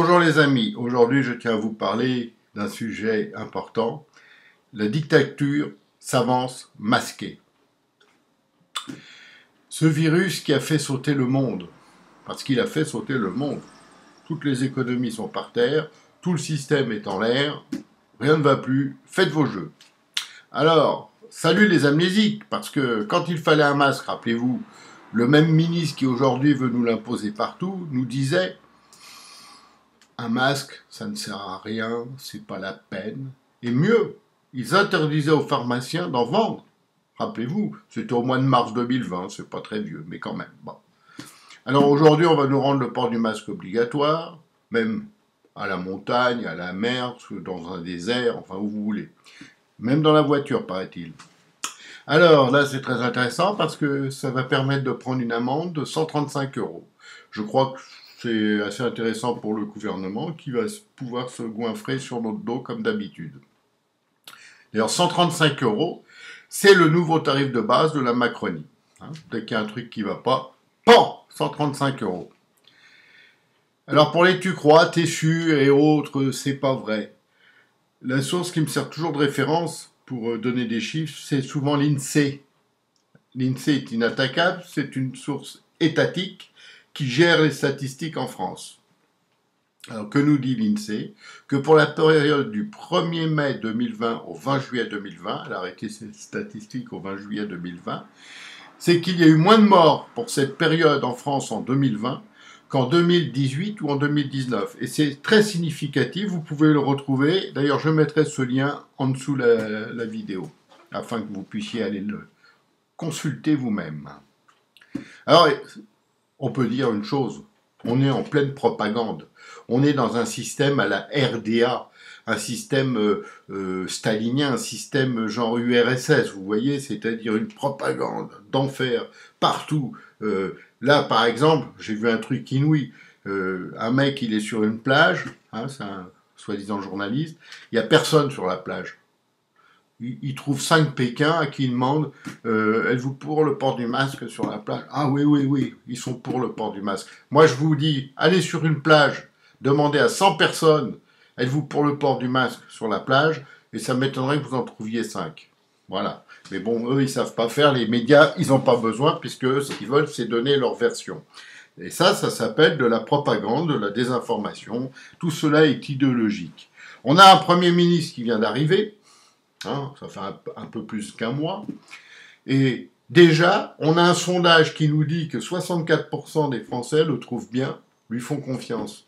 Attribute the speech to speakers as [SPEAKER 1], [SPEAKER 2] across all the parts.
[SPEAKER 1] Bonjour les amis, aujourd'hui je tiens à vous parler d'un sujet important. La dictature s'avance masquée. Ce virus qui a fait sauter le monde, parce qu'il a fait sauter le monde, toutes les économies sont par terre, tout le système est en l'air, rien ne va plus, faites vos jeux. Alors, salut les amnésiques, parce que quand il fallait un masque, rappelez-vous, le même ministre qui aujourd'hui veut nous l'imposer partout, nous disait un masque, ça ne sert à rien, c'est pas la peine. Et mieux, ils interdisaient aux pharmaciens d'en vendre. Rappelez-vous, c'était au mois de mars 2020, c'est pas très vieux, mais quand même. Bon. Alors aujourd'hui, on va nous rendre le port du masque obligatoire, même à la montagne, à la mer, dans un désert, enfin où vous voulez. Même dans la voiture, paraît-il. Alors là, c'est très intéressant parce que ça va permettre de prendre une amende de 135 €. Je crois que c'est assez intéressant pour le gouvernement qui va pouvoir se goinfrer sur notre dos comme d'habitude. D'ailleurs, 135 €, c'est le nouveau tarif de base de la Macronie. Dès qu'il y a un truc qui ne va pas, PAN 135 €. Alors pour les tu crois, Tessu et autres, c'est pas vrai. La source qui me sert toujours de référence pour donner des chiffres, c'est souvent l'INSEE. L'INSEE est inattaquable, c'est une source étatique qui gère les statistiques en France. Alors que nous dit l'INSEE? Que pour la période du 1er mai 2020 au 20 juillet 2020, elle a arrêté ses statistiques au 20 juillet 2020, c'est qu'il y a eu moins de morts pour cette période en France en 2020 qu'en 2018 ou en 2019. Et c'est très significatif, vous pouvez le retrouver. D'ailleurs, je mettrai ce lien en dessous la vidéo, afin que vous puissiez aller le consulter vous-même. Alors, on peut dire une chose, on est en pleine propagande. On est dans un système à la RDA, un système stalinien, un système genre URSS, vous voyez, c'est-à-dire une propagande d'enfer partout. Là, par exemple, j'ai vu un truc inouï. Un mec, il est sur une plage, c'est un soi-disant journaliste, il n'y a personne sur la plage. Il trouve 5 Pékins à qui il demande êtes-vous pour le port du masque sur la plage? Ah oui, ils sont pour le port du masque. Moi, je vous dis, allez sur une plage, demandez à 100 personnes êtes-vous pour le port du masque sur la plage? Et ça m'étonnerait que vous en trouviez 5. Voilà. Mais bon, eux, ils savent pas faire. Les médias, ils n'ont pas besoin, puisque eux, ce qu'ils veulent, c'est donner leur version. Et ça s'appelle de la propagande, de la désinformation. Tout cela est idéologique. On a un Premier ministre qui vient d'arriver. Ça fait un peu plus qu'un mois. Et déjà, on a un sondage qui nous dit que 64% des Français le trouvent bien, lui font confiance.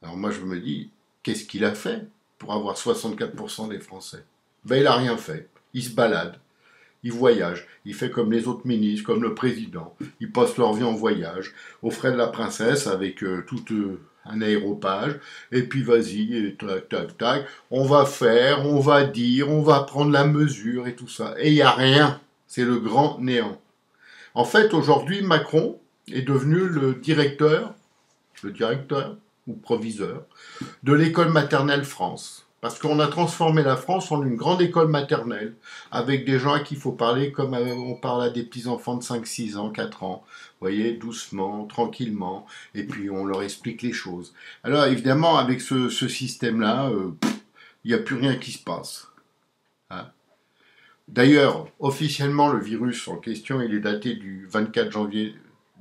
[SPEAKER 1] Alors moi, je me dis, qu'est-ce qu'il a fait pour avoir 64% des Français? Ben, il n'a rien fait. Il se balade, il voyage, il fait comme les autres ministres, comme le président. Ils passent leur vie en voyage, aux frais de la princesse, avec tout un aéropage, et puis vas-y, et tac, on va faire, on va dire, on va prendre la mesure et tout ça. Et il n'y a rien. C'est le grand néant. En fait, aujourd'hui, Macron est devenu le directeur ou proviseur de l'école maternelle France. Parce qu'on a transformé la France en une grande école maternelle, avec des gens à qui il faut parler comme on parle à des petits-enfants de 5, 6 ans, 4 ans. Vous voyez, doucement, tranquillement, et puis on leur explique les choses. Alors évidemment, avec ce système-là, il n'y a plus rien qui se passe. D'ailleurs, officiellement, le virus en question, il est daté du 24 janvier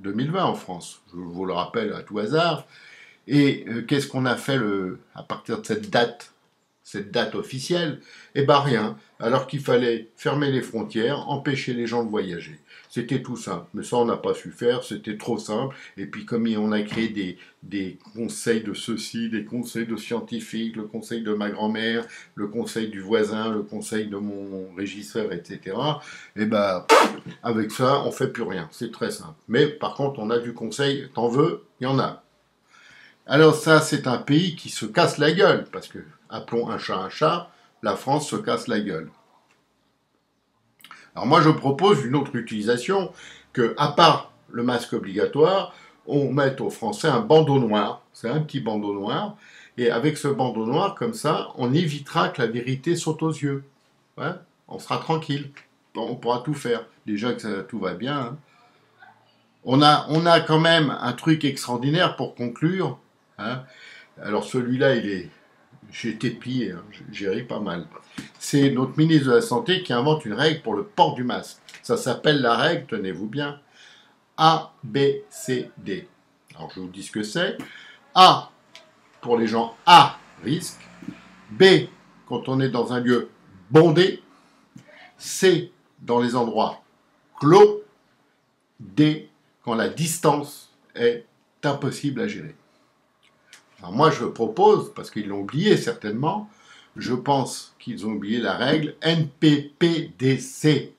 [SPEAKER 1] 2020 en France. Je vous le rappelle à tout hasard. Et qu'est-ce qu'on a fait à partir de cette date officielle? Eh ben rien, alors qu'il fallait fermer les frontières, empêcher les gens de voyager. C'était tout simple, mais ça on n'a pas su faire, c'était trop simple, et puis comme on a créé des conseils de ceci, des conseils de scientifiques, le conseil de ma grand-mère, le conseil du voisin, le conseil de mon régisseur, etc., et ben avec ça on fait plus rien, c'est très simple. Mais par contre on a du conseil, t'en veux, il y en a. Alors ça, c'est un pays qui se casse la gueule, parce que, appelons un chat, la France se casse la gueule. Alors moi, je propose une autre utilisation, que, à part le masque obligatoire, on mette aux Français un bandeau noir, c'est un petit bandeau noir, et avec ce bandeau noir, comme ça, on évitera que la vérité saute aux yeux. Ouais, on sera tranquille, on pourra tout faire. Déjà que tout va bien. On a quand même un truc extraordinaire pour conclure, Alors celui-là, j'ai été pillé, hein, j'ai ri pas mal. C'est notre ministre de la Santé qui invente une règle pour le port du masque. Ça s'appelle la règle, tenez-vous bien, A, B, C, D. Alors je vous dis ce que c'est. A, pour les gens à risque. B, quand on est dans un lieu bondé. C, dans les endroits clos. D, quand la distance est impossible à gérer. Alors moi, je propose, parce qu'ils l'ont oublié certainement, je pense qu'ils ont oublié la règle NPPDC.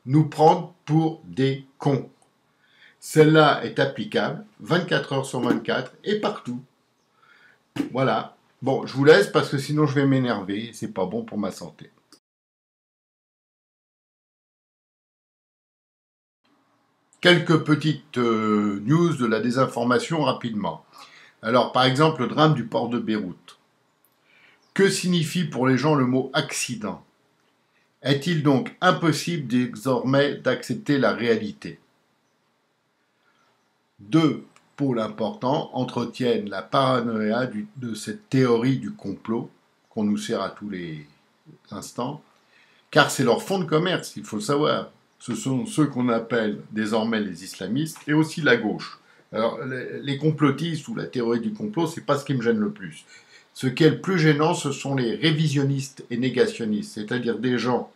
[SPEAKER 1] Nous prendre pour des cons. Celle-là est applicable 24 heures sur 24 et partout. Voilà. Bon, je vous laisse parce que sinon je vais m'énerver et c'est pas bon pour ma santé. Quelques petites news de la désinformation rapidement. Alors, par exemple, le drame du port de Beyrouth. Que signifie pour les gens le mot accident? Est-il donc impossible désormais d'accepter la réalité? Deux pôles importants entretiennent la paranoïa de cette théorie du complot qu'on nous sert à tous les instants, car c'est leur fonds de commerce, il faut le savoir. Ce sont ceux qu'on appelle désormais les islamistes et aussi la gauche. Alors, les complotistes ou la théorie du complot, c'est pas ce qui me gêne le plus. Ce qui est le plus gênant, ce sont les révisionnistes et négationnistes, c'est-à-dire des gens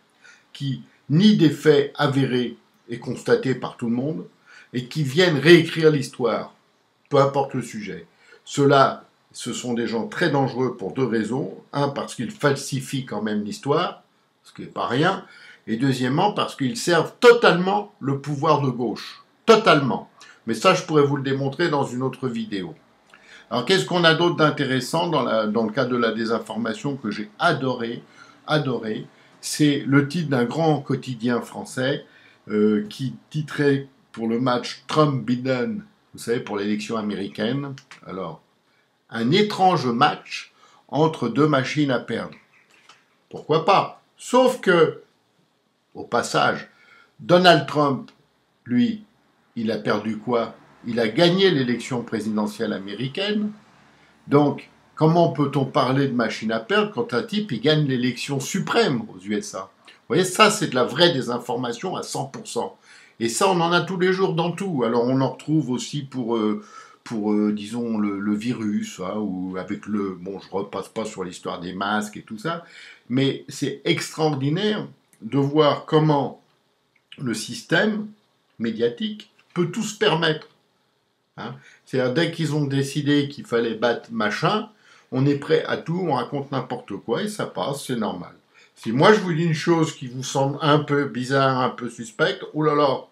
[SPEAKER 1] qui nient des faits avérés et constatés par tout le monde, et qui viennent réécrire l'histoire, peu importe le sujet. Ceux-là, ce sont des gens très dangereux pour deux raisons. Un, parce qu'ils falsifient quand même l'histoire, ce qui n'est pas rien, et deuxièmement, parce qu'ils servent totalement le pouvoir de gauche. Totalement. Mais ça, je pourrais vous le démontrer dans une autre vidéo. Alors, qu'est-ce qu'on a d'autre d'intéressant dans le cadre de la désinformation que j'ai adoré? C'est le titre d'un grand quotidien français qui titrait pour le match Trump-Biden, vous savez, pour l'élection américaine. Alors, un étrange match entre deux machines à perdre. Pourquoi pas? Sauf que, au passage, Donald Trump, lui, il a perdu quoi? Il a gagné l'élection présidentielle américaine. Donc, comment peut-on parler de machine à perdre quand un type il gagne l'élection suprême aux USA? Vous voyez, ça c'est de la vraie désinformation à 100%. Et ça, on en a tous les jours dans tout. Alors, on en retrouve aussi pour disons, le virus, hein, ou avec le... Bon, je repasse pas sur l'histoire des masques et tout ça, mais c'est extraordinaire de voir comment le système médiatique peut tout se permettre. Hein. C'est-à-dire, dès qu'ils ont décidé qu'il fallait battre machin, on est prêt à tout, on raconte n'importe quoi et ça passe, c'est normal. Si moi je vous dis une chose qui vous semble un peu bizarre, un peu suspecte, oulala,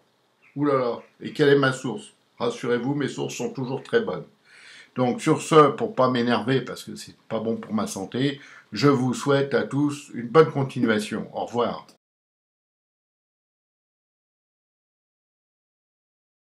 [SPEAKER 1] et quelle est ma source? Rassurez-vous, mes sources sont toujours très bonnes. Donc sur ce, pour pas m'énerver, parce que c'est pas bon pour ma santé, je vous souhaite à tous une bonne continuation. Au revoir.